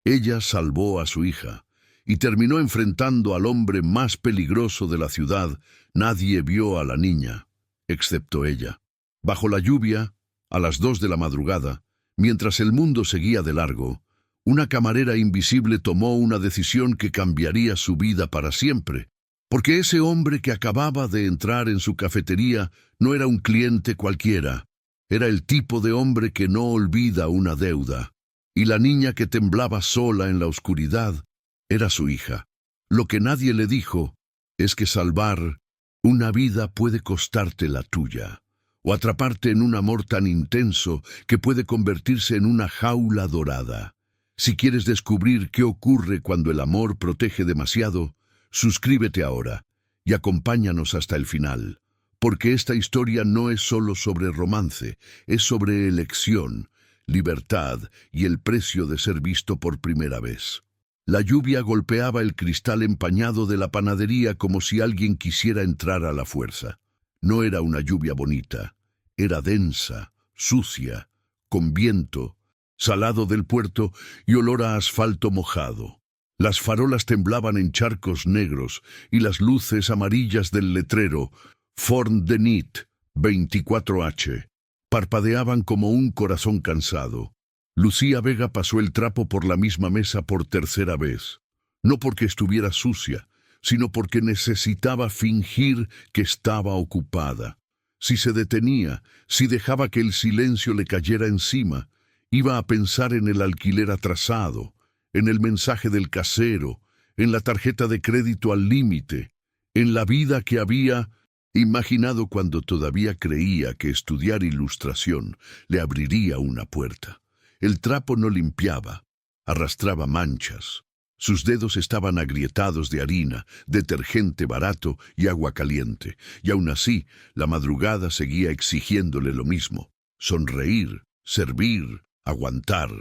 Ella salvó a su hija y terminó enfrentando al hombre más peligroso de la ciudad. Nadie vio a la niña, excepto ella. Bajo la lluvia, a las 2 de la madrugada, mientras el mundo seguía de largo, una camarera invisible tomó una decisión que cambiaría su vida para siempre, porque ese hombre que acababa de entrar en su cafetería no era un cliente cualquiera, era el tipo de hombre que no olvida una deuda, y la niña que temblaba sola en la oscuridad era su hija. Lo que nadie le dijo es que salvar una vida puede costarte la tuya, o atraparte en un amor tan intenso que puede convertirse en una jaula dorada. Si quieres descubrir qué ocurre cuando el amor protege demasiado, suscríbete ahora y acompáñanos hasta el final, porque esta historia no es solo sobre romance, es sobre elección, libertad y el precio de ser visto por primera vez. La lluvia golpeaba el cristal empañado de la panadería como si alguien quisiera entrar a la fuerza. No era una lluvia bonita, era densa, sucia, con viento, salado del puerto y olor a asfalto mojado. Las farolas temblaban en charcos negros y las luces amarillas del letrero Forn de Nit 24H parpadeaban como un corazón cansado. Lucía Vega pasó el trapo por la misma mesa por tercera vez, no porque estuviera sucia, sino porque necesitaba fingir que estaba ocupada. Si se detenía, si dejaba que el silencio le cayera encima, iba a pensar en el alquiler atrasado, en el mensaje del casero, en la tarjeta de crédito al límite, en la vida que había imaginado cuando todavía creía que estudiar ilustración le abriría una puerta. El trapo no limpiaba, arrastraba manchas. Sus dedos estaban agrietados de harina, detergente barato y agua caliente, y aún así la madrugada seguía exigiéndole lo mismo: sonreír, servir, aguantar.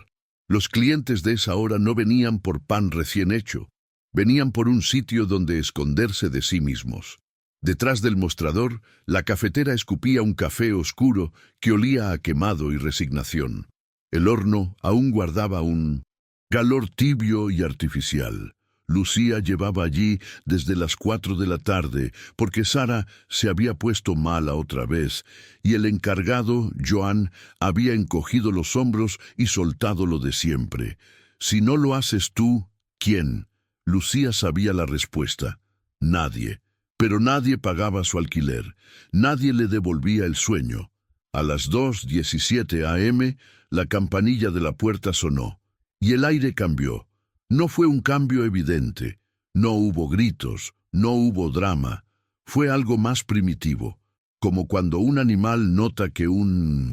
Los clientes de esa hora no venían por pan recién hecho, venían por un sitio donde esconderse de sí mismos. Detrás del mostrador, la cafetera escupía un café oscuro que olía a quemado y resignación. El horno aún guardaba un calor tibio y artificial. Lucía llevaba allí desde las 4 de la tarde porque Sara se había puesto mala otra vez y el encargado, Joan, había encogido los hombros y soltado lo de siempre. Si no lo haces tú, ¿quién? Lucía sabía la respuesta: nadie. Pero nadie pagaba su alquiler, nadie le devolvía el sueño. A las 2:17 a.m., la campanilla de la puerta sonó, y el aire cambió. No fue un cambio evidente, no hubo gritos, no hubo drama. Fue algo más primitivo, como cuando un animal nota que un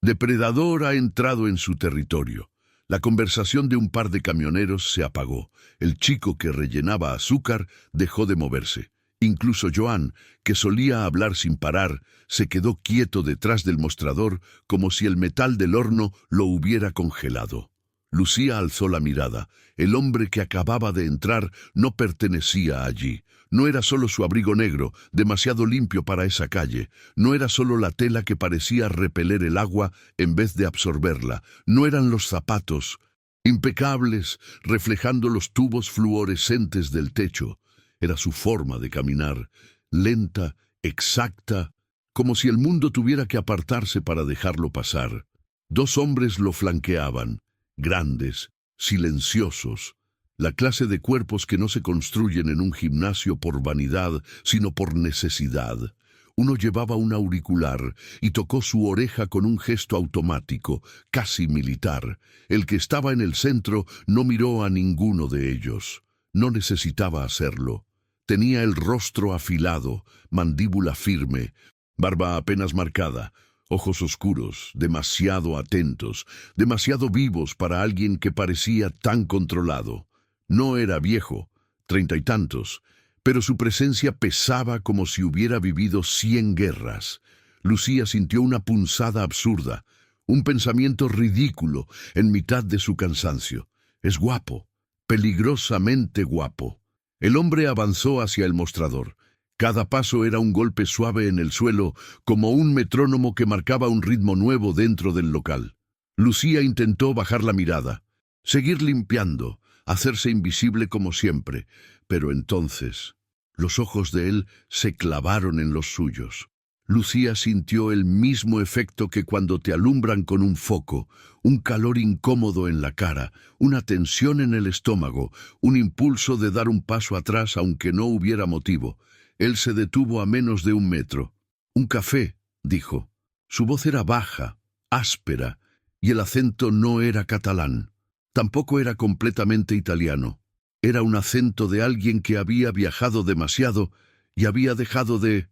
depredador ha entrado en su territorio. La conversación de un par de camioneros se apagó. El chico que rellenaba azúcar dejó de moverse. Incluso Joan, que solía hablar sin parar, se quedó quieto detrás del mostrador como si el metal del horno lo hubiera congelado. Lucía alzó la mirada. El hombre que acababa de entrar no pertenecía allí. No era solo su abrigo negro, demasiado limpio para esa calle. No era solo la tela que parecía repeler el agua en vez de absorberla. No eran los zapatos, impecables, reflejando los tubos fluorescentes del techo. Era su forma de caminar, lenta, exacta, como si el mundo tuviera que apartarse para dejarlo pasar. 2 hombres lo flanqueaban, grandes, silenciosos, la clase de cuerpos que no se construyen en un gimnasio por vanidad, sino por necesidad. Uno llevaba un auricular y tocó su oreja con un gesto automático, casi militar. El que estaba en el centro no miró a ninguno de ellos. No necesitaba hacerlo. Tenía el rostro afilado, mandíbula firme, barba apenas marcada, ojos oscuros, demasiado atentos, demasiado vivos para alguien que parecía tan controlado. No era viejo, 30 y tantos, pero su presencia pesaba como si hubiera vivido 100 guerras. Lucía sintió una punzada absurda, un pensamiento ridículo en mitad de su cansancio. Es guapo, peligrosamente guapo. El hombre avanzó hacia el mostrador. Cada paso era un golpe suave en el suelo, como un metrónomo que marcaba un ritmo nuevo dentro del local. Lucía intentó bajar la mirada. seguir limpiando, hacerse invisible como siempre. Pero entonces, los ojos de él se clavaron en los suyos. Lucía sintió el mismo efecto que cuando te alumbran con un foco, un calor incómodo en la cara, una tensión en el estómago, un impulso de dar un paso atrás aunque no hubiera motivo. Él se detuvo a menos de 1 metro. «Un café», dijo. Su voz era baja, áspera, y el acento no era catalán. Tampoco era completamente italiano. Era un acento de alguien que había viajado demasiado y había dejado de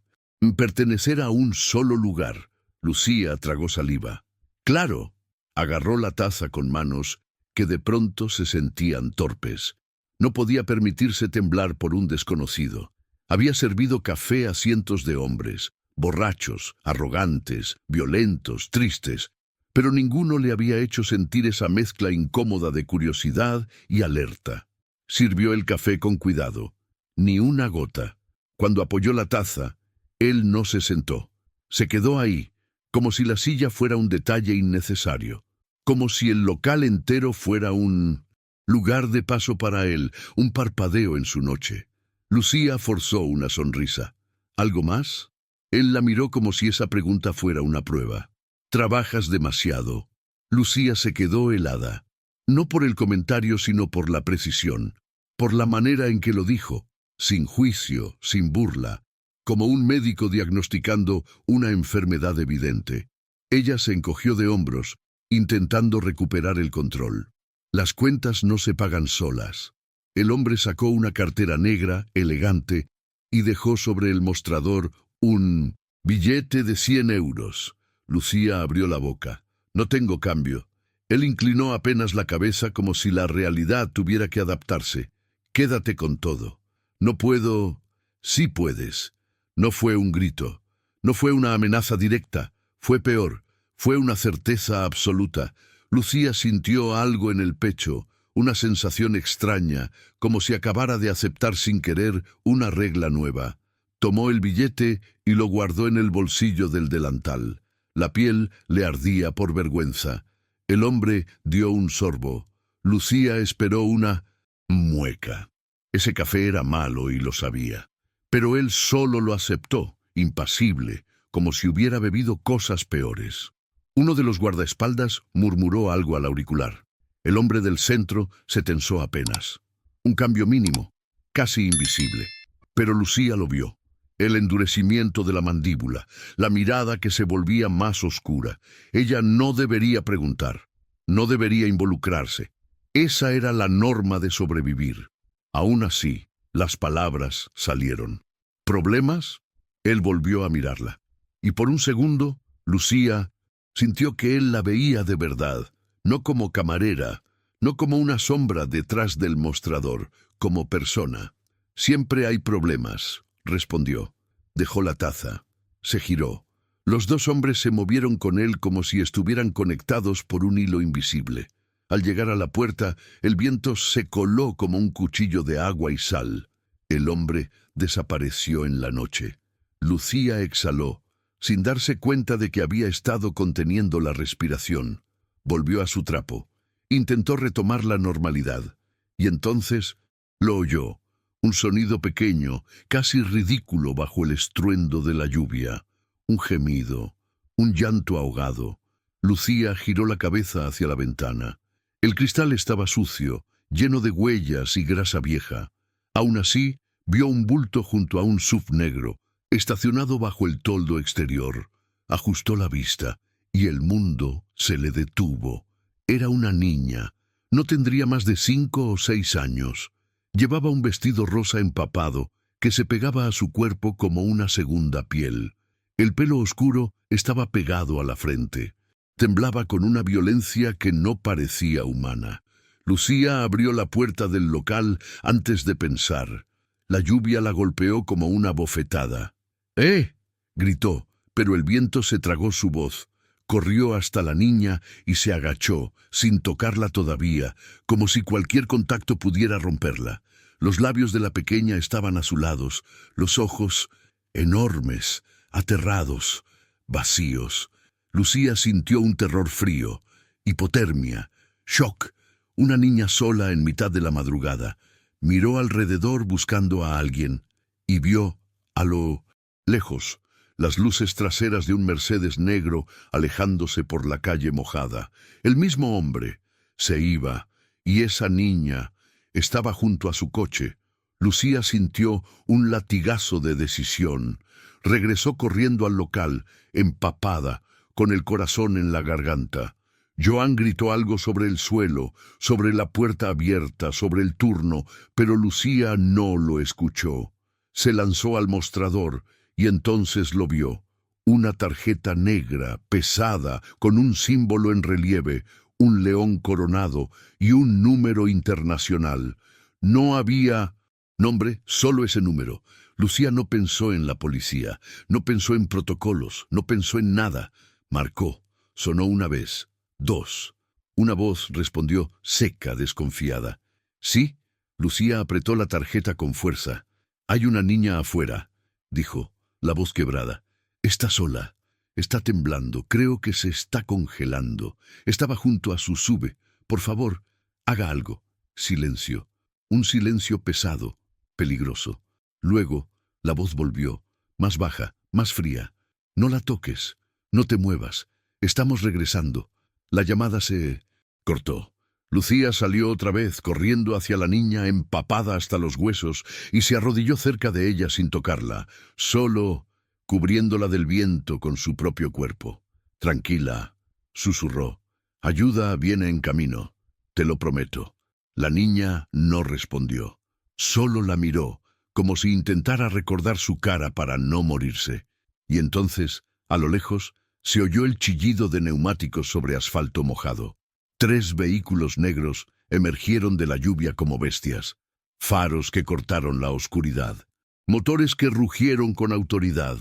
pertenecer a un solo lugar. Lucía tragó saliva. «Claro», agarró la taza con manos que de pronto se sentían torpes. No podía permitirse temblar por un desconocido. Había servido café a cientos de hombres, borrachos, arrogantes, violentos, tristes, pero ninguno le había hecho sentir esa mezcla incómoda de curiosidad y alerta. Sirvió el café con cuidado. Ni una gota. Cuando apoyó la taza, él no se sentó. Se quedó ahí, como si la silla fuera un detalle innecesario, como si el local entero fuera un lugar de paso para él, un parpadeo en su noche. Lucía forzó una sonrisa. ¿Algo más? Él la miró como si esa pregunta fuera una prueba. «Trabajas demasiado». Lucía se quedó helada. No por el comentario, sino por la precisión, por la manera en que lo dijo, sin juicio, sin burla, como un médico diagnosticando una enfermedad evidente. Ella se encogió de hombros, intentando recuperar el control. Las cuentas no se pagan solas. El hombre sacó una cartera negra, elegante, y dejó sobre el mostrador un billete de 100 euros. Lucía abrió la boca. «No tengo cambio». Él inclinó apenas la cabeza como si la realidad tuviera que adaptarse. «Quédate con todo». «No puedo». «Sí puedes». No fue un grito, no fue una amenaza directa, fue peor, fue una certeza absoluta. Lucía sintió algo en el pecho, una sensación extraña, como si acabara de aceptar sin querer una regla nueva. Tomó el billete y lo guardó en el bolsillo del delantal. La piel le ardía por vergüenza. El hombre dio un sorbo. Lucía esperó una mueca. Ese café era malo y lo sabía. Pero él solo lo aceptó, impasible, como si hubiera bebido cosas peores. Uno de los guardaespaldas murmuró algo al auricular. El hombre del centro se tensó apenas. Un cambio mínimo, casi invisible. Pero Lucía lo vio. El endurecimiento de la mandíbula, la mirada que se volvía más oscura. Ella no debería preguntar, no debería involucrarse. Esa era la norma de sobrevivir. Aún así, las palabras salieron. ¿Problemas? Él volvió a mirarla. Y por un segundo, Lucía sintió que él la veía de verdad, no como camarera, no como una sombra detrás del mostrador, como persona. «Siempre hay problemas», respondió. Dejó la taza. Se giró. Los dos hombres se movieron con él como si estuvieran conectados por un hilo invisible. Al llegar a la puerta, el viento se coló como un cuchillo de agua y sal. El hombre desapareció en la noche. Lucía exhaló, sin darse cuenta de que había estado conteniendo la respiración. Volvió a su trapo. Intentó retomar la normalidad. Y entonces lo oyó. Un sonido pequeño, casi ridículo bajo el estruendo de la lluvia. Un gemido, un llanto ahogado. Lucía giró la cabeza hacia la ventana. El cristal estaba sucio, lleno de huellas y grasa vieja. Aún así, vio un bulto junto a un SUV negro, estacionado bajo el toldo exterior. Ajustó la vista, y el mundo se le detuvo. Era una niña. No tendría más de 5 o 6 años. Llevaba un vestido rosa empapado, que se pegaba a su cuerpo como una segunda piel. El pelo oscuro estaba pegado a la frente. Temblaba con una violencia que no parecía humana. Lucía abrió la puerta del local antes de pensar. La lluvia la golpeó como una bofetada. «¡Eh!», gritó, pero el viento se tragó su voz. Corrió hasta la niña y se agachó, sin tocarla todavía, como si cualquier contacto pudiera romperla. Los labios de la pequeña estaban azulados, los ojos enormes, aterrados, vacíos. Lucía sintió un terror frío, hipotermia, shock, Una niña sola en mitad de la madrugada. Miró alrededor buscando a alguien y vio, a lo lejos, las luces traseras de un Mercedes negro alejándose por la calle mojada. El mismo hombre se iba y esa niña estaba junto a su coche. Lucía sintió un latigazo de decisión. Regresó corriendo al local, empapada, con el corazón en la garganta. Joan gritó algo sobre el suelo, sobre la puerta abierta, sobre el turno, pero Lucía no lo escuchó. Se lanzó al mostrador y entonces lo vio. Una tarjeta negra, pesada, con un símbolo en relieve, un león coronado y un número internacional. No había nombre, solo ese número. Lucía no pensó en la policía, no pensó en protocolos, no pensó en nada. Marcó. Sonó una vez. Dos. Una voz respondió, seca, desconfiada. ¿Sí? Lucía apretó la tarjeta con fuerza. Hay una niña afuera, dijo, la voz quebrada. Está sola. Está temblando. Creo que se está congelando. Estaba junto a su sube. Por favor, haga algo. Silencio. Un silencio pesado, peligroso. Luego, la voz volvió, más baja, más fría. No la toques. No te muevas. Estamos regresando. La llamada se cortó. Lucía salió otra vez, corriendo hacia la niña, empapada hasta los huesos, y se arrodilló cerca de ella sin tocarla, solo cubriéndola del viento con su propio cuerpo. Tranquila, susurró. Ayuda viene en camino, te lo prometo. La niña no respondió. Solo la miró, como si intentara recordar su cara para no morirse. Y entonces, a lo lejos, se oyó el chillido de neumáticos sobre asfalto mojado. 3 vehículos negros emergieron de la lluvia como bestias. Faros que cortaron la oscuridad. Motores que rugieron con autoridad.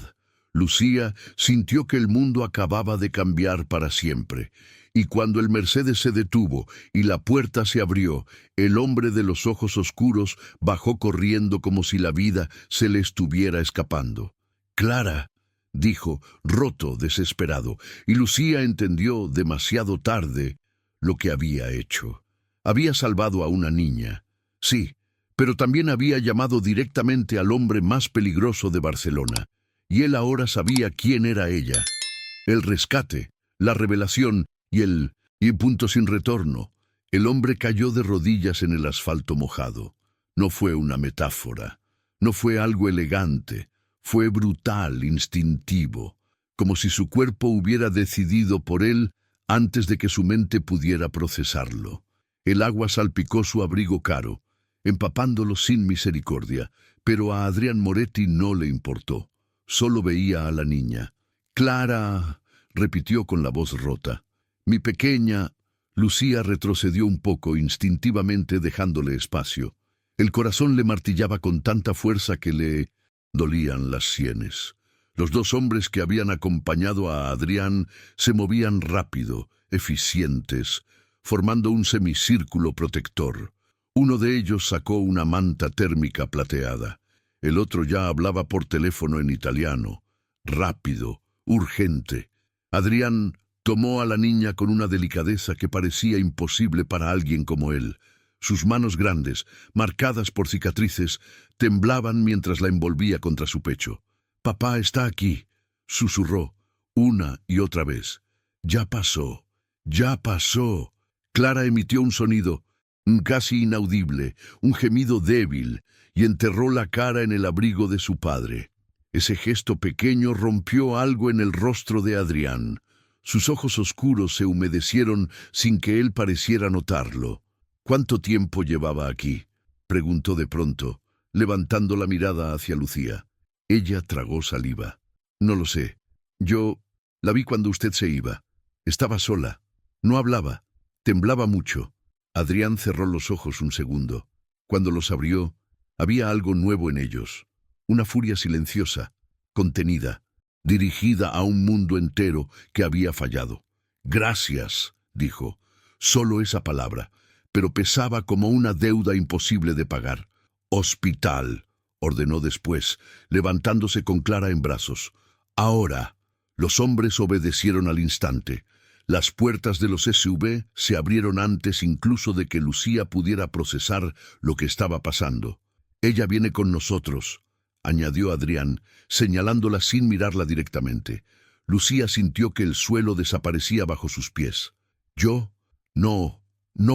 Lucía sintió que el mundo acababa de cambiar para siempre. Y cuando el Mercedes se detuvo y la puerta se abrió, el hombre de los ojos oscuros bajó corriendo como si la vida se le estuviera escapando. «Clara», dijo, roto, desesperado, y Lucía entendió demasiado tarde lo que había hecho. Había salvado a una niña, sí, pero también había llamado directamente al hombre más peligroso de Barcelona, y él ahora sabía quién era ella. El rescate, la revelación y punto sin retorno. El hombre cayó de rodillas en el asfalto mojado. No fue una metáfora, no fue algo elegante. Fue brutal, instintivo, como si su cuerpo hubiera decidido por él antes de que su mente pudiera procesarlo. El agua salpicó su abrigo caro, empapándolo sin misericordia, pero a Adrián Moretti no le importó. Solo veía a la niña. «Clara», repitió con la voz rota. «Mi pequeña». Lucía retrocedió un poco, instintivamente dejándole espacio. El corazón le martillaba con tanta fuerza que le dolían las sienes. Los 2 hombres que habían acompañado a Adrián se movían rápido, eficientes, formando un semicírculo protector. Uno de ellos sacó una manta térmica plateada. El otro ya hablaba por teléfono en italiano. Rápido, urgente. Adrián tomó a la niña con una delicadeza que parecía imposible para alguien como él. Sus manos grandes, marcadas por cicatrices, temblaban mientras la envolvía contra su pecho. «Papá está aquí», susurró, una y otra vez. «Ya pasó, ya pasó». Clara emitió un sonido, casi inaudible, un gemido débil, y enterró la cara en el abrigo de su padre. Ese gesto pequeño rompió algo en el rostro de Adrián. Sus ojos oscuros se humedecieron sin que él pareciera notarlo. «¿Cuánto tiempo llevaba aquí?», preguntó de pronto, levantando la mirada hacia Lucía. Ella tragó saliva. «No lo sé. Yo la vi cuando usted se iba. Estaba sola. No hablaba. Temblaba mucho». Adrián cerró los ojos un segundo. Cuando los abrió, había algo nuevo en ellos. Una furia silenciosa, contenida, dirigida a un mundo entero que había fallado. «Gracias», dijo. Solo esa palabra, pero pesaba como una deuda imposible de pagar. «Hospital», ordenó después, levantándose con Clara en brazos. «Ahora». Los hombres obedecieron al instante. Las puertas de los SUV se abrieron antes incluso de que Lucía pudiera procesar lo que estaba pasando. «Ella viene con nosotros», añadió Adrián, señalándola sin mirarla directamente. Lucía sintió que el suelo desaparecía bajo sus pies. «Yo? No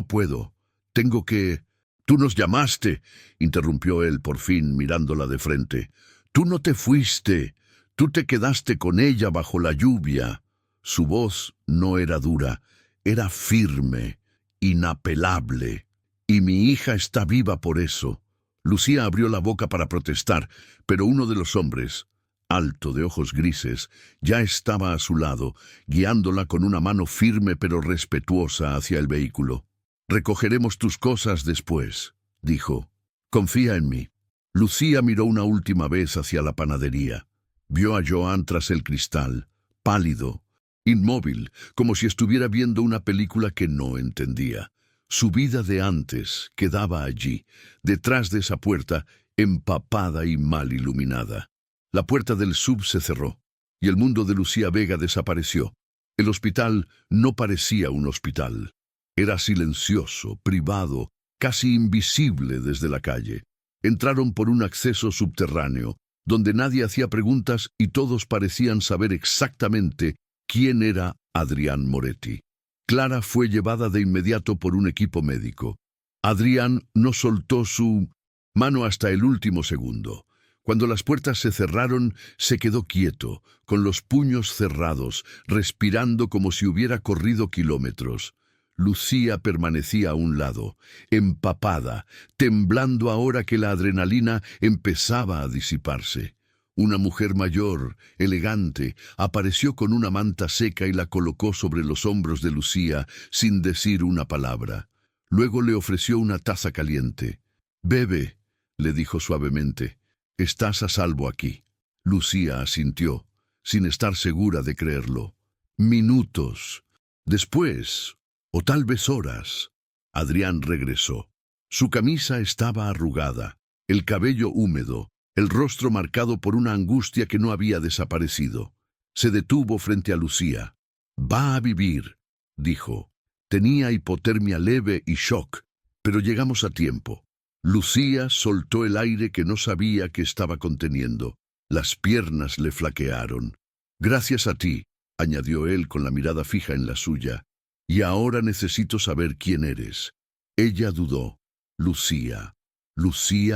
puedo. Tengo que...» «Tú nos llamaste», interrumpió él por fin, mirándola de frente. «Tú no te fuiste. Tú te quedaste con ella bajo la lluvia». Su voz no era dura, era firme, inapelable. «Y mi hija está viva por eso». Lucía abrió la boca para protestar, pero uno de los hombres, alto de ojos grises, ya estaba a su lado, guiándola con una mano firme pero respetuosa hacia el vehículo. «Recogeremos tus cosas después», dijo. «Confía en mí». Lucía miró una última vez hacia la panadería. Vio a Joan tras el cristal, pálido, inmóvil, como si estuviera viendo una película que no entendía. Su vida de antes quedaba allí, detrás de esa puerta, empapada y mal iluminada. La puerta del sub se cerró, y el mundo de Lucía Vega desapareció. El hospital no parecía un hospital. Era silencioso, privado, casi invisible desde la calle. Entraron por un acceso subterráneo, donde nadie hacía preguntas y todos parecían saber exactamente quién era Adrián Moretti. Clara fue llevada de inmediato por un equipo médico. Adrián no soltó su mano hasta el último segundo. Cuando las puertas se cerraron, se quedó quieto, con los puños cerrados, respirando como si hubiera corrido kilómetros. Lucía permanecía a un lado, empapada, temblando ahora que la adrenalina empezaba a disiparse. Una mujer mayor, elegante, apareció con una manta seca y la colocó sobre los hombros de Lucía sin decir una palabra. Luego le ofreció una taza caliente. «Bebe», le dijo suavemente. «Estás a salvo aquí». Lucía asintió, sin estar segura de creerlo. Minutos después, o tal vez horas, Adrián regresó. Su camisa estaba arrugada, el cabello húmedo, el rostro marcado por una angustia que no había desaparecido. Se detuvo frente a Lucía. «Va a vivir», dijo. «Tenía hipotermia leve y shock, pero llegamos a tiempo». Lucía soltó el aire que no sabía que estaba conteniendo. Las piernas le flaquearon. «Gracias a ti», añadió él con la mirada fija en la suya. «Y ahora necesito saber quién eres». Ella dudó. Lucía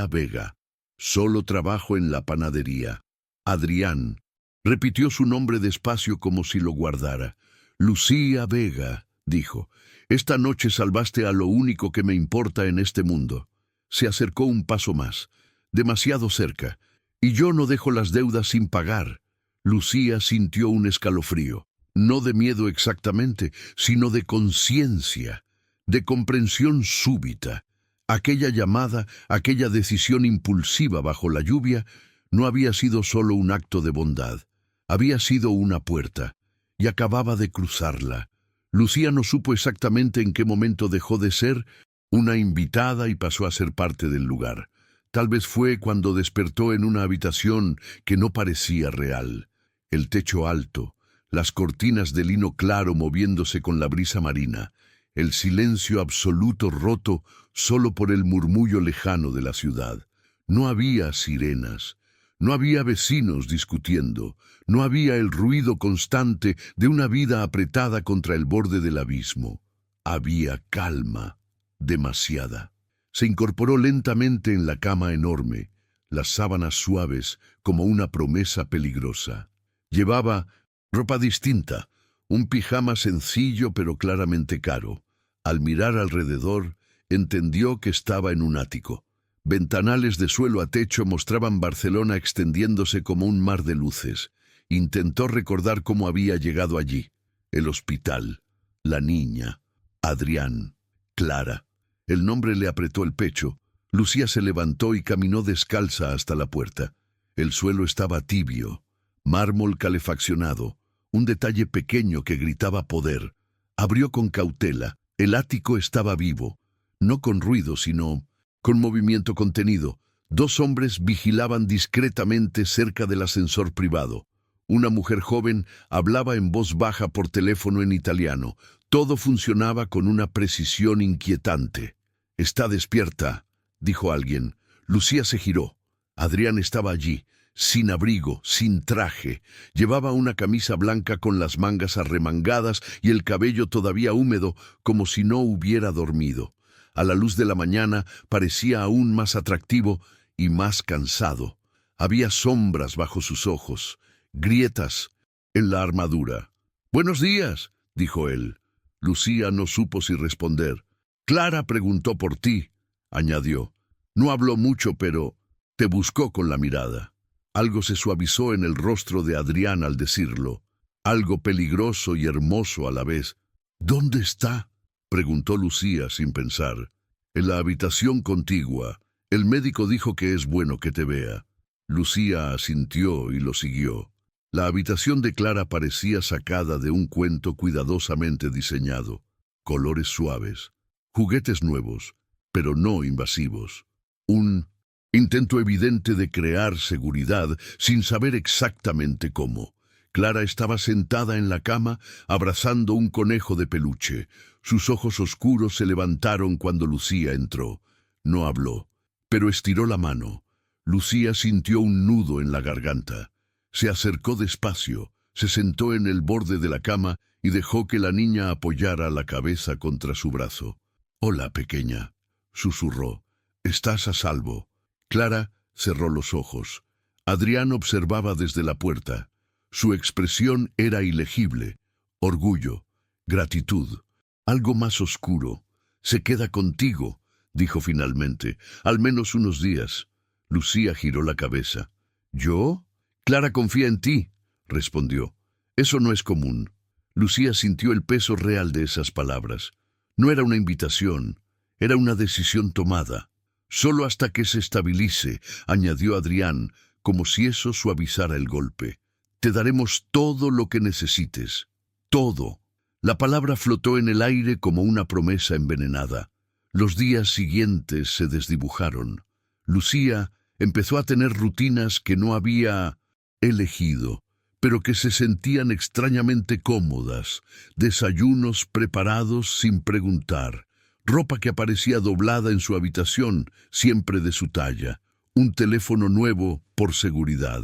Vega. «Solo trabajo en la panadería». «Adrián». Repitió su nombre despacio como si lo guardara. «Lucía Vega», dijo. «Esta noche salvaste a lo único que me importa en este mundo». Se acercó un paso más, demasiado cerca. «Y yo no dejo las deudas sin pagar». Lucía sintió un escalofrío, no de miedo exactamente, sino de conciencia, de comprensión súbita. Aquella llamada, aquella decisión impulsiva bajo la lluvia, no había sido solo un acto de bondad. Había sido una puerta, y acababa de cruzarla. Lucía no supo exactamente en qué momento dejó de ser una invitada y pasó a ser parte del lugar. Tal vez fue cuando despertó en una habitación que no parecía real. El techo alto, las cortinas de lino claro moviéndose con la brisa marina, el silencio absoluto roto solo por el murmullo lejano de la ciudad. No había sirenas, no había vecinos discutiendo, no había el ruido constante de una vida apretada contra el borde del abismo. Había calma, demasiada. Se incorporó lentamente en la cama enorme, las sábanas suaves como una promesa peligrosa. Llevaba ropa distinta, un pijama sencillo pero claramente caro. Al mirar alrededor, entendió que estaba en un ático. Ventanales de suelo a techo mostraban Barcelona extendiéndose como un mar de luces. Intentó recordar cómo había llegado allí. El hospital, la niña, Adrián, Clara. El nombre le apretó el pecho. Lucía se levantó y caminó descalza hasta la puerta. El suelo estaba tibio, mármol calefaccionado, un detalle pequeño que gritaba poder. Abrió con cautela. El ático estaba vivo, no con ruido, sino con movimiento contenido. Dos hombres vigilaban discretamente cerca del ascensor privado. Una mujer joven hablaba en voz baja por teléfono en italiano. Todo funcionaba con una precisión inquietante. «Está despierta», dijo alguien. Lucía se giró. Adrián estaba allí, sin abrigo, sin traje. Llevaba una camisa blanca con las mangas arremangadas y el cabello todavía húmedo, como si no hubiera dormido. A la luz de la mañana parecía aún más atractivo y más cansado. Había sombras bajo sus ojos, grietas en la armadura. «Buenos días», dijo él. Lucía no supo si responder. «Clara preguntó por ti», añadió. No habló mucho, pero te buscó con la mirada. Algo se suavizó en el rostro de Adrián al decirlo, algo peligroso y hermoso a la vez. «¿Dónde está?», preguntó Lucía sin pensar. «En la habitación contigua. El médico dijo que es bueno que te vea». Lucía asintió y lo siguió. La habitación de Clara parecía sacada de un cuento cuidadosamente diseñado. Colores suaves, juguetes nuevos, pero no invasivos. Un intento evidente de crear seguridad sin saber exactamente cómo. Clara estaba sentada en la cama, abrazando un conejo de peluche. Sus ojos oscuros se levantaron cuando Lucía entró. No habló, pero estiró la mano. Lucía sintió un nudo en la garganta. Se acercó despacio, se sentó en el borde de la cama y dejó que la niña apoyara la cabeza contra su brazo. «Hola, pequeña», susurró. «Estás a salvo». Clara cerró los ojos. Adrián observaba desde la puerta. Su expresión era ilegible. Orgullo, gratitud, algo más oscuro. «Se queda contigo», dijo finalmente. «Al menos unos días». Lucía giró la cabeza. «¿Yo? Clara confía en ti», respondió. «Eso no es común». Lucía sintió el peso real de esas palabras. No era una invitación, era una decisión tomada. «Solo hasta que se estabilice», añadió Adrián, como si eso suavizara el golpe. «Te daremos todo lo que necesites. Todo». La palabra flotó en el aire como una promesa envenenada. Los días siguientes se desdibujaron. Lucía empezó a tener rutinas que no había elegido, pero que se sentían extrañamente cómodas. Desayunos preparados sin preguntar. Ropa que aparecía doblada en su habitación, siempre de su talla. Un teléfono nuevo por seguridad.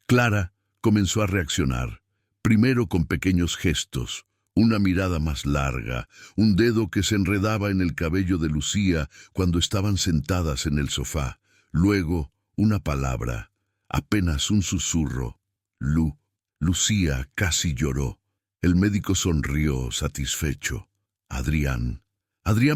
Clara comenzó a reaccionar, primero con pequeños gestos, una mirada más larga, un dedo que se enredaba en el cabello de Lucía cuando estaban sentadas en el sofá. Luego, una palabra, apenas un susurro. Lucía casi lloró. El médico sonrió, satisfecho. Adrián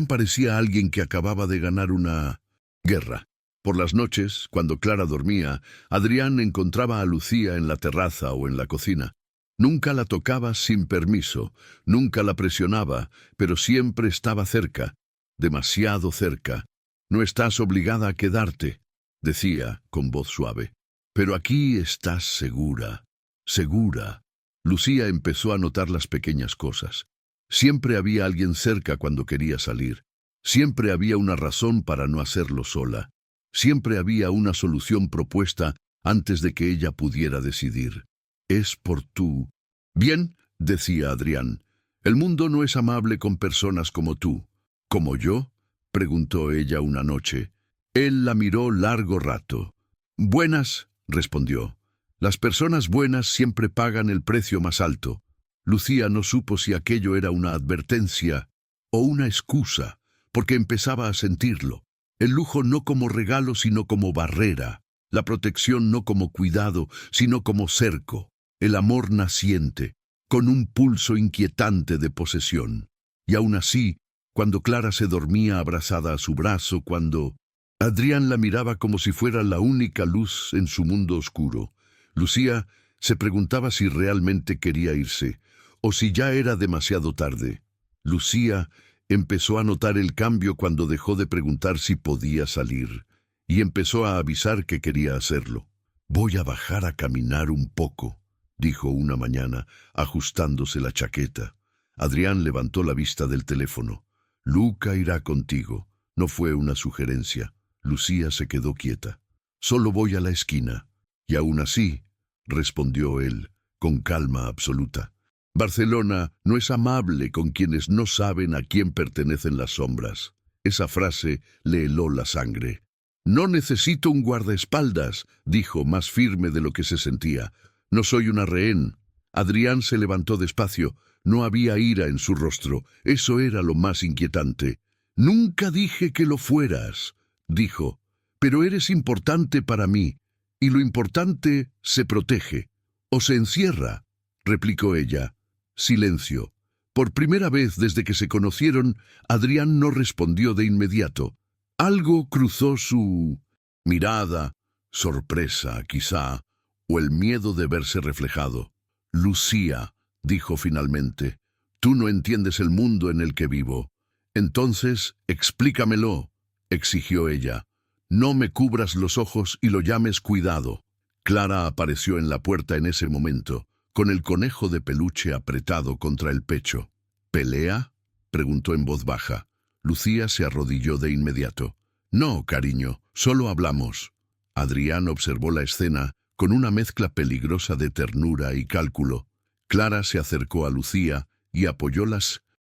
parecía alguien que acababa de ganar una guerra. Por las noches, cuando Clara dormía, Adrián encontraba a Lucía en la terraza o en la cocina. Nunca la tocaba sin permiso, nunca la presionaba, pero siempre estaba cerca, demasiado cerca. «No estás obligada a quedarte», decía con voz suave. «Pero aquí estás segura, segura». Lucía empezó a notar las pequeñas cosas. Siempre había alguien cerca cuando quería salir. Siempre había una razón para no hacerlo sola. Siempre había una solución propuesta antes de que ella pudiera decidir. «Es por tú». «Bien», decía Adrián. «El mundo no es amable con personas como tú». «¿Como yo?», preguntó ella una noche. Él la miró largo rato. «Buenas», respondió. «Las personas buenas siempre pagan el precio más alto». Lucía no supo si aquello era una advertencia o una excusa, porque empezaba a sentirlo. El lujo no como regalo, sino como barrera. La protección no como cuidado, sino como cerco. El amor naciente, con un pulso inquietante de posesión. Y aún así, cuando Clara se dormía abrazada a su brazo, cuando Adrián la miraba como si fuera la única luz en su mundo oscuro, Lucía se preguntaba si realmente quería irse, o si ya era demasiado tarde. Lucía empezó a notar el cambio cuando dejó de preguntar si podía salir, y empezó a avisar que quería hacerlo. «Voy a bajar a caminar un poco», dijo una mañana, ajustándose la chaqueta. Adrián levantó la vista del teléfono. «Luca irá contigo». No fue una sugerencia. Lucía se quedó quieta. «Solo voy a la esquina». «Y aún así», respondió él, con calma absoluta. Barcelona no es amable con quienes no saben a quién pertenecen las sombras. Esa frase le heló la sangre. No necesito un guardaespaldas, dijo más firme de lo que se sentía. No soy una rehén. Adrián se levantó despacio. No había ira en su rostro. Eso era lo más inquietante. Nunca dije que lo fueras, dijo, pero eres importante para mí, y lo importante se protege, o se encierra, replicó ella. Silencio. Por primera vez desde que se conocieron, Adrián no respondió de inmediato. Algo cruzó su mirada, sorpresa, quizá, o el miedo de verse reflejado. Lucía, dijo finalmente, tú no entiendes el mundo en el que vivo. Entonces, explícamelo, exigió ella. No me cubras los ojos y lo llames cuidado. Clara apareció en la puerta en ese momento, con el conejo de peluche apretado contra el pecho. ¿Pelea?, preguntó en voz baja. Lucía se arrodilló de inmediato. No, cariño, solo hablamos. Adrián observó la escena con una mezcla peligrosa de ternura y cálculo. Clara se acercó a Lucía y apoyó la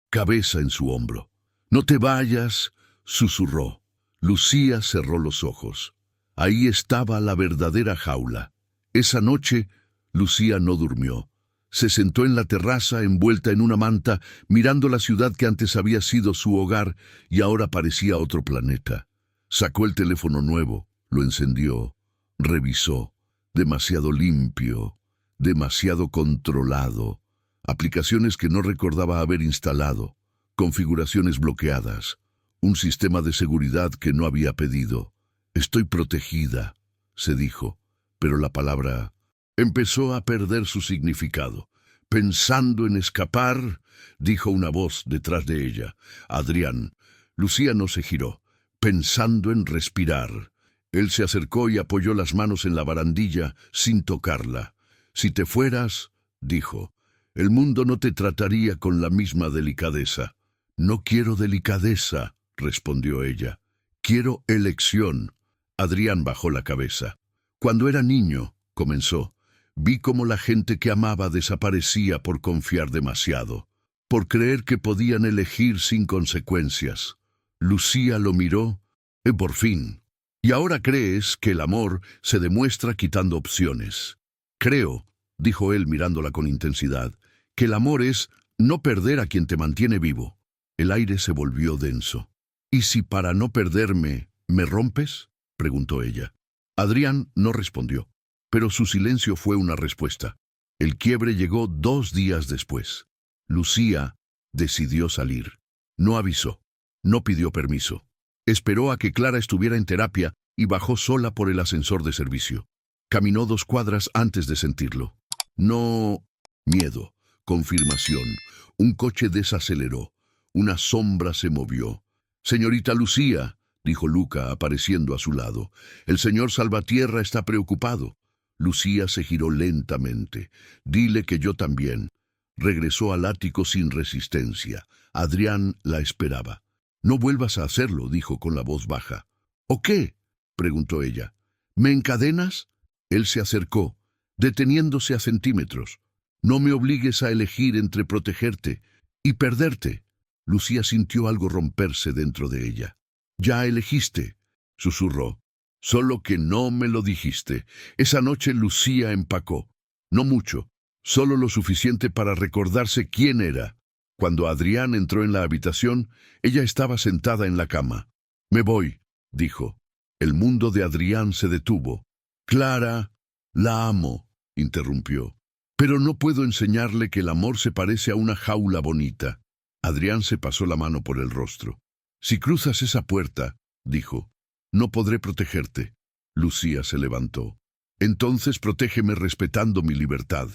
cabeza en su hombro. «No te vayas», susurró. Lucía cerró los ojos. Ahí estaba la verdadera jaula. Esa noche, Lucía no durmió. Se sentó en la terraza envuelta en una manta, mirando la ciudad que antes había sido su hogar y ahora parecía otro planeta. Sacó el teléfono nuevo, lo encendió, revisó. Demasiado limpio, demasiado controlado. Aplicaciones que no recordaba haber instalado. Configuraciones bloqueadas. Un sistema de seguridad que no había pedido. Estoy protegida, se dijo, pero la palabra empezó a perder su significado. Pensando en escapar, dijo una voz detrás de ella. Adrián. Lucía no se giró. Pensando en respirar. Él se acercó y apoyó las manos en la barandilla sin tocarla. Si te fueras, dijo, el mundo no te trataría con la misma delicadeza. No quiero delicadeza, respondió ella. Quiero elección. Adrián bajó la cabeza. Cuando era niño, comenzó, vi cómo la gente que amaba desaparecía por confiar demasiado, por creer que podían elegir sin consecuencias. Lucía lo miró, por fin. Y ahora crees que el amor se demuestra quitando opciones. Creo, dijo él mirándola con intensidad, que el amor es no perder a quien te mantiene vivo. El aire se volvió denso. ¿Y si para no perderme, me rompes?, preguntó ella. Adrián no respondió, pero su silencio fue una respuesta. El quiebre llegó 2 días después. Lucía decidió salir. No avisó, no pidió permiso. Esperó a que Clara estuviera en terapia y bajó sola por el ascensor de servicio. Caminó 2 cuadras antes de sentirlo. No. Miedo. Confirmación. Un coche desaceleró. Una sombra se movió. «Señorita Lucía», dijo Luca apareciendo a su lado. «El señor Salvatierra está preocupado». Lucía se giró lentamente. «Dile que yo también». Regresó al ático sin resistencia. Adrián la esperaba. «No vuelvas a hacerlo», dijo con la voz baja. «¿O qué?», preguntó ella. «¿Me encadenas?». Él se acercó, deteniéndose a centímetros. «No me obligues a elegir entre protegerte y perderte». Lucía sintió algo romperse dentro de ella. «Ya elegiste», susurró. «Solo que no me lo dijiste». Esa noche Lucía empacó. No mucho, solo lo suficiente para recordarse quién era. Cuando Adrián entró en la habitación, ella estaba sentada en la cama. «Me voy», dijo. El mundo de Adrián se detuvo. «Clara, la amo», interrumpió. «Pero no puedo enseñarle que el amor se parece a una jaula bonita». Adrián se pasó la mano por el rostro. «Si cruzas esa puerta», dijo, «no podré protegerte». Lucía se levantó. «Entonces protégeme respetando mi libertad».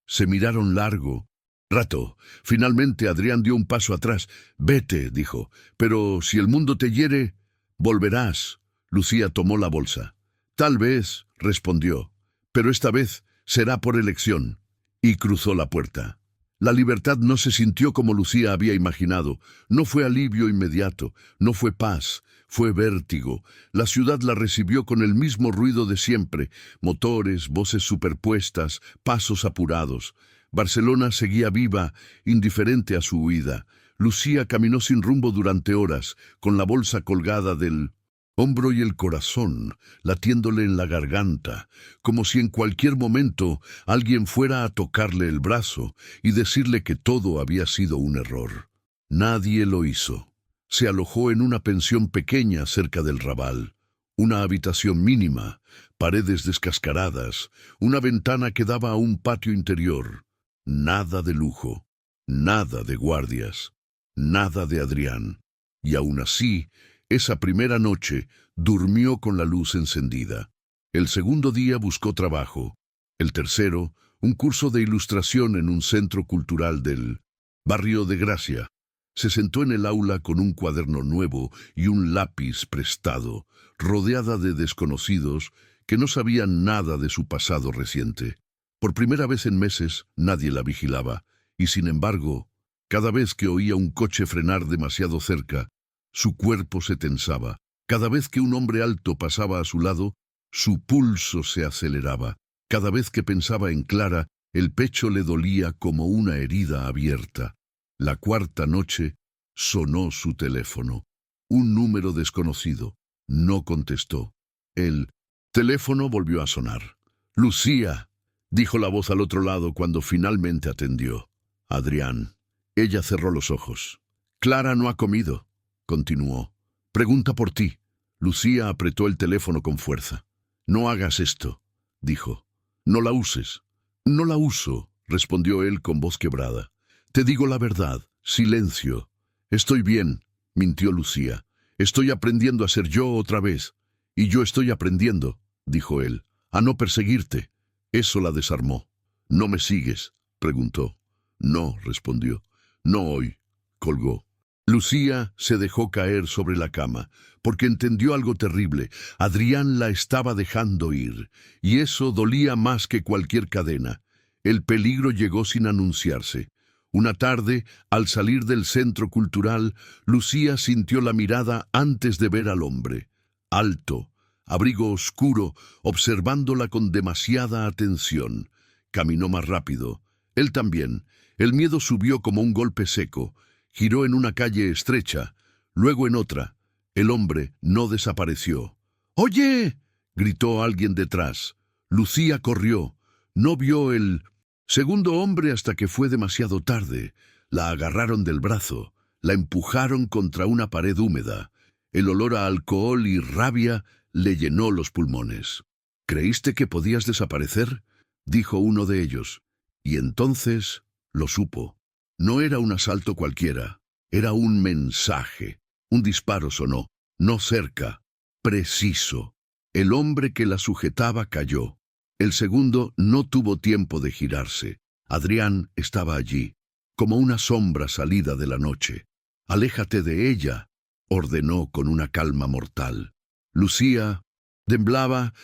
Se miraron largo rato. Finalmente Adrián dio un paso atrás. «Vete», dijo, «pero si el mundo te hiere, volverás». Lucía tomó la bolsa. «Tal vez», respondió, «pero esta vez será por elección». Y cruzó la puerta. La libertad no se sintió como Lucía había imaginado. No fue alivio inmediato, no fue paz. Fue vértigo. La ciudad la recibió con el mismo ruido de siempre, motores, voces superpuestas, pasos apurados. Barcelona seguía viva, indiferente a su huida. Lucía caminó sin rumbo durante horas, con la bolsa colgada del hombro y el corazón latiéndole en la garganta, como si en cualquier momento alguien fuera a tocarle el brazo y decirle que todo había sido un error. Nadie lo hizo. Se alojó en una pensión pequeña cerca del Raval. Una habitación mínima, paredes descascaradas, una ventana que daba a un patio interior. Nada de lujo, nada de guardias, nada de Adrián. Y aún así, esa primera noche durmió con la luz encendida. El segundo día buscó trabajo. El tercero, un curso de ilustración en un centro cultural del barrio de Gracia. Se sentó en el aula con un cuaderno nuevo y un lápiz prestado, rodeada de desconocidos que no sabían nada de su pasado reciente. Por primera vez en meses nadie la vigilaba, y sin embargo, cada vez que oía un coche frenar demasiado cerca, su cuerpo se tensaba. Cada vez que un hombre alto pasaba a su lado, su pulso se aceleraba. Cada vez que pensaba en Clara, el pecho le dolía como una herida abierta. La cuarta noche sonó su teléfono. Un número desconocido. No contestó. El teléfono volvió a sonar. «Lucía», dijo la voz al otro lado cuando finalmente atendió. «Adrián». Ella cerró los ojos. «Clara no ha comido», continuó. «Pregunta por ti». Lucía apretó el teléfono con fuerza. «No hagas esto», dijo. «No la uses». «No la uso», respondió él con voz quebrada. «Te digo la verdad. Silencio». «Estoy bien», mintió Lucía. «Estoy aprendiendo a ser yo otra vez». «Y yo estoy aprendiendo», dijo él, «a no perseguirte». Eso la desarmó. «¿No me sigues?», preguntó. «No», respondió. «No hoy», colgó. Lucía se dejó caer sobre la cama, porque entendió algo terrible. Adrián la estaba dejando ir, y eso dolía más que cualquier cadena. El peligro llegó sin anunciarse. Una tarde, al salir del centro cultural, Lucía sintió la mirada antes de ver al hombre. Alto, abrigo oscuro, observándola con demasiada atención. Caminó más rápido. Él también. El miedo subió como un golpe seco. Giró en una calle estrecha, luego en otra. El hombre no desapareció. «¡Oye!», gritó alguien detrás. Lucía corrió. No vio el segundo hombre hasta que fue demasiado tarde. La agarraron del brazo, la empujaron contra una pared húmeda. El olor a alcohol y rabia le llenó los pulmones. «¿Creíste que podías desaparecer?», dijo uno de ellos. Y entonces lo supo. No era un asalto cualquiera, era un mensaje. Un disparo sonó, no cerca, preciso. El hombre que la sujetaba cayó. El segundo no tuvo tiempo de girarse. Adrián estaba allí, como una sombra salida de la noche. «Aléjate de ella», ordenó con una calma mortal. Lucía temblaba.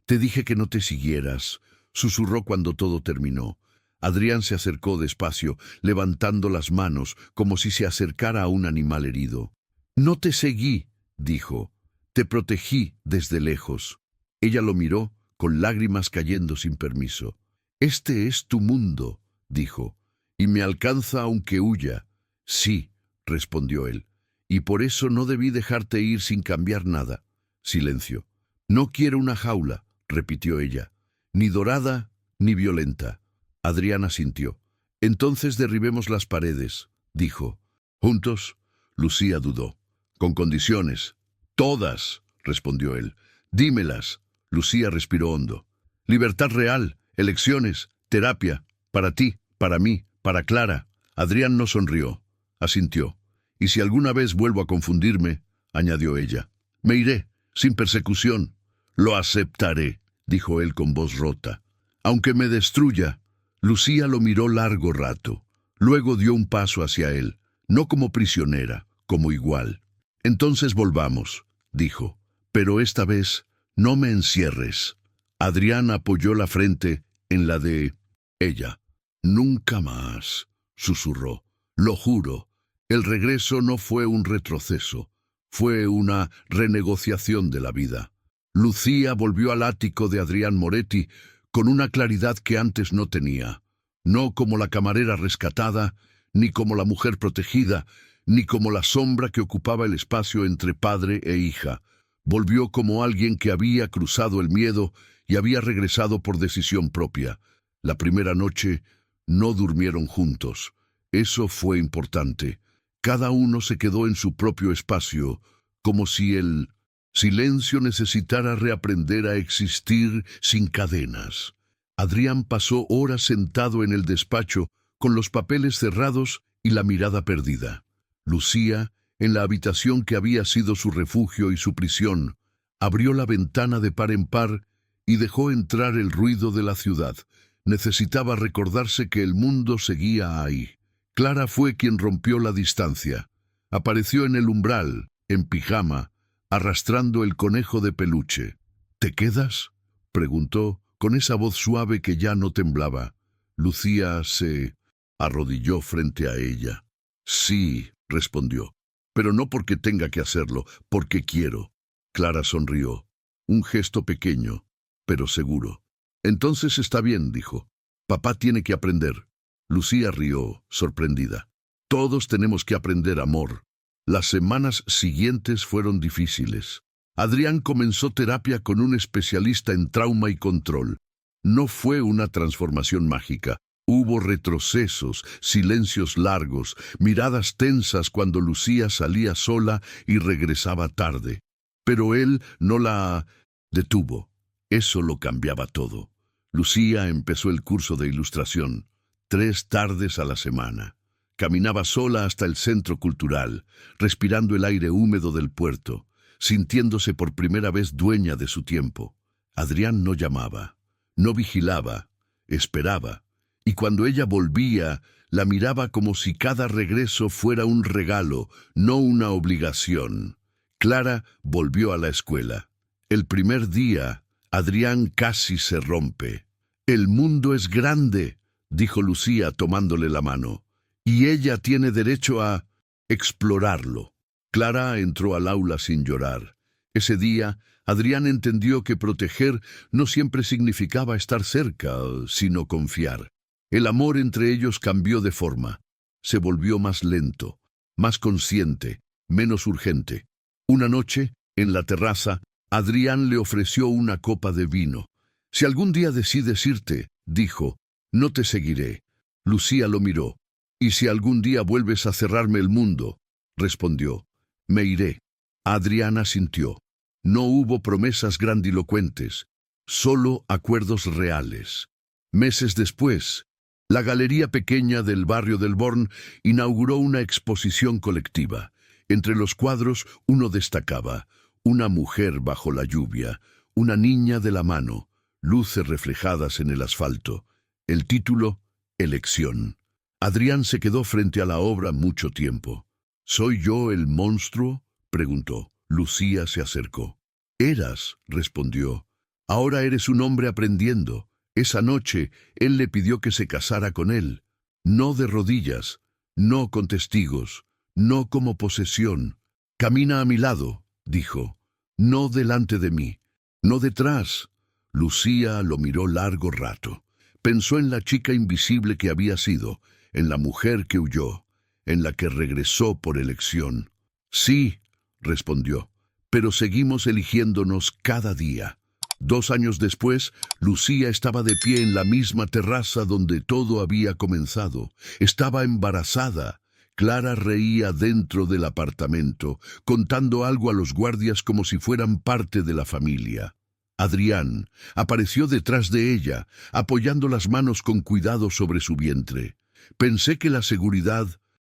«Te dije que no te siguieras», susurró cuando todo terminó. Adrián se acercó despacio, levantando las manos, como si se acercara a un animal herido. «No te seguí», dijo. «Te protegí desde lejos». Ella lo miró, con lágrimas cayendo sin permiso. «Este es tu mundo», dijo, «y me alcanza aunque huya». «Sí», respondió él, «y por eso no debí dejarte ir sin cambiar nada». Silencio. «No quiero una jaula», repitió ella, «ni dorada ni violenta». Adrián asintió. «Entonces derribemos las paredes», dijo. «¿Juntos?». Lucía dudó. «Con condiciones». «Todas», respondió él. «Dímelas». Lucía respiró hondo. «Libertad real, elecciones, terapia, para ti, para mí, para Clara». Adrián no sonrió. Asintió. «Y si alguna vez vuelvo a confundirme», añadió ella, «me iré, sin persecución». «Lo aceptaré», dijo él con voz rota. «Aunque me destruya». Lucía lo miró largo rato. Luego dio un paso hacia él, no como prisionera, como igual. «Entonces volvamos», dijo, «pero esta vez no me encierres». Adrián apoyó la frente en la de ella. «Nunca más», susurró. «Lo juro, el regreso no fue un retroceso, Fue una renegociación de la vida. Lucía volvió al ático de Adrián Moretti con una claridad que antes no tenía. No como la camarera rescatada, ni como la mujer protegida, ni como la sombra que ocupaba el espacio entre padre e hija. Volvió como alguien que había cruzado el miedo y había regresado por decisión propia. La primera noche no durmieron juntos. Eso fue importante. Cada uno se quedó en su propio espacio, como si el silencio necesitara reaprender a existir sin cadenas. Adrián pasó horas sentado en el despacho, con los papeles cerrados y la mirada perdida. Lucía, en la habitación que había sido su refugio y su prisión, abrió la ventana de par en par y dejó entrar el ruido de la ciudad. Necesitaba recordarse que el mundo seguía ahí. Clara fue quien rompió la distancia. Apareció en el umbral, en pijama, arrastrando el conejo de peluche. ¿Te quedas?, preguntó, con esa voz suave que ya no temblaba. Lucía se arrodilló frente a ella. Sí, respondió, pero no porque tenga que hacerlo, porque quiero. Clara sonrió. Un gesto pequeño, pero seguro. Entonces está bien, dijo. Papá tiene que aprender. Lucía rió, sorprendida. Todos tenemos que aprender, amor. Las semanas siguientes fueron difíciles. Adrián comenzó terapia con un especialista en trauma y control. No fue una transformación mágica. Hubo retrocesos, silencios largos, miradas tensas cuando Lucía salía sola y regresaba tarde. Pero él no la detuvo. Eso lo cambiaba todo. Lucía empezó el curso de ilustración, 3 tardes a la semana. Caminaba sola hasta el centro cultural, respirando el aire húmedo del puerto, sintiéndose por primera vez dueña de su tiempo. Adrián no llamaba, no vigilaba, esperaba. Y cuando ella volvía, la miraba como si cada regreso fuera un regalo, no una obligación. Clara volvió a la escuela. El primer día, Adrián casi se rompe. «El mundo es grande», dijo Lucía tomándole la mano, «y ella tiene derecho a explorarlo». Clara entró al aula sin llorar. Ese día, Adrián entendió que proteger no siempre significaba estar cerca, sino confiar. El amor entre ellos cambió de forma. Se volvió más lento, más consciente, menos urgente. Una noche, en la terraza, Adrián le ofreció una copa de vino. «Si algún día decides irte», dijo, «no te seguiré». Lucía lo miró. «¿Y si algún día vuelves a cerrarme el mundo?», respondió. «Me iré». Adrián asintió. No hubo promesas grandilocuentes, solo acuerdos reales. Meses después, la galería pequeña del barrio del Born inauguró una exposición colectiva. Entre los cuadros uno destacaba: una mujer bajo la lluvia, una niña de la mano, luces reflejadas en el asfalto. El título: Elección. Adrián se quedó frente a la obra mucho tiempo. «¿Soy yo el monstruo?», preguntó. Lucía se acercó. «Eras», respondió. «Ahora eres un hombre aprendiendo». Esa noche, él le pidió que se casara con él. No de rodillas, no con testigos, no como posesión. «Camina a mi lado», dijo. «No delante de mí, no detrás». Lucía lo miró largo rato. Pensó en la chica invisible que había sido, en la mujer que huyó, en la que regresó por elección. «Sí», respondió, «pero seguimos eligiéndonos cada día». 2 años después, Lucía estaba de pie en la misma terraza donde todo había comenzado. Estaba embarazada. Clara reía dentro del apartamento, contando algo a los guardias como si fueran parte de la familia. Adrián apareció detrás de ella, apoyando las manos con cuidado sobre su vientre. «Pensé que la seguridad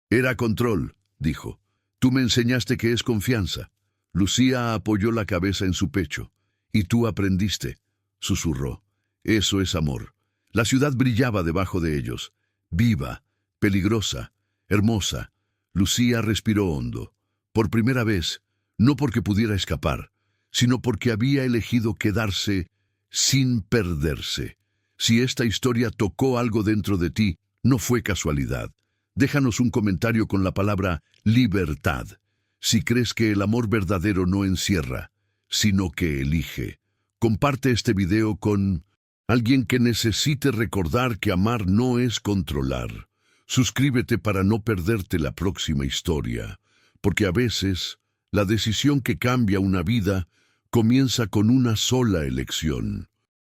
era control», dijo. «Tú me enseñaste que es confianza». Lucía apoyó la cabeza en su pecho. «Y tú aprendiste», susurró. «Eso es amor». La ciudad brillaba debajo de ellos, viva, peligrosa, hermosa. Lucía respiró hondo. Por primera vez, no porque pudiera escapar, sino porque había elegido quedarse sin perderse. Si esta historia tocó algo dentro de ti, no fue casualidad. Déjanos un comentario con la palabra libertad. Si crees que el amor verdadero no encierra, sino que elige, comparte este video con alguien que necesite recordar que amar no es controlar. Suscríbete para no perderte la próxima historia, porque a veces la decisión que cambia una vida comienza con una sola elección.